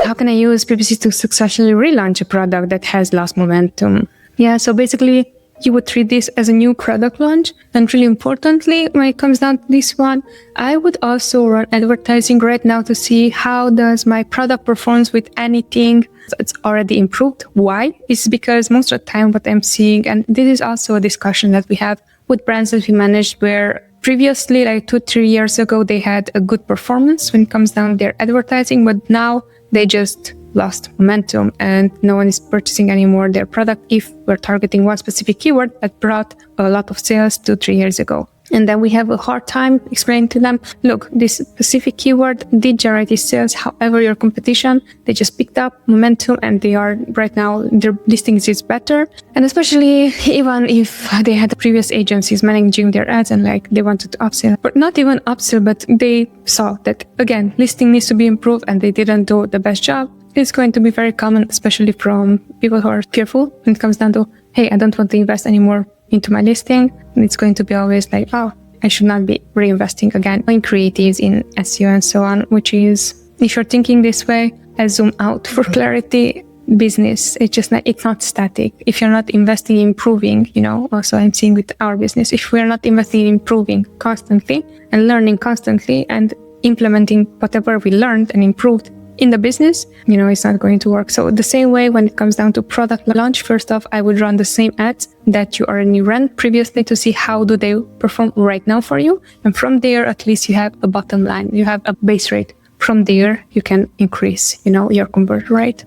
how can I use PPC to successfully relaunch a product that has lost momentum? Yeah, so basically you would treat this as a new product launch. And really importantly, when it comes down to this one, I would also run advertising right now to see how does my product performs with anything that's already improved. Why? It's because most of the time what I'm seeing, and this is also a discussion that we have with brands that we manage, where previously, like 2-3 years ago, they had a good performance when it comes down to their advertising, but now they just lost momentum and no one is purchasing anymore their product if we're targeting one specific keyword that brought a lot of sales 2-3 years ago. And then we have a hard time explaining to them, look, this specific keyword did generate these sales. However, your competition, they just picked up momentum and they are right now, their listings is better. And especially even if they had previous agencies managing their ads and like they wanted to upsell, but not even upsell, but they saw that again, listing needs to be improved and they didn't do the best job. It's going to be very common, especially from people who are fearful when it comes down to, hey, I don't want to invest anymore into my listing. And it's going to be always like, oh, I should not be reinvesting again in creatives, in SEO and so on, which is, if you're thinking this way, I zoom out for clarity. Business, it's not static. If you're not investing in improving, also I'm seeing with our business, if we're not investing in improving constantly and learning constantly and implementing whatever we learned and improved in the business, it's not going to work. So the same way when it comes down to product launch, first off, I would run the same ads that you already ran previously to see how do they perform right now for you. And from there, at least you have a bottom line, you have a base rate. From there, you can increase, your conversion rate.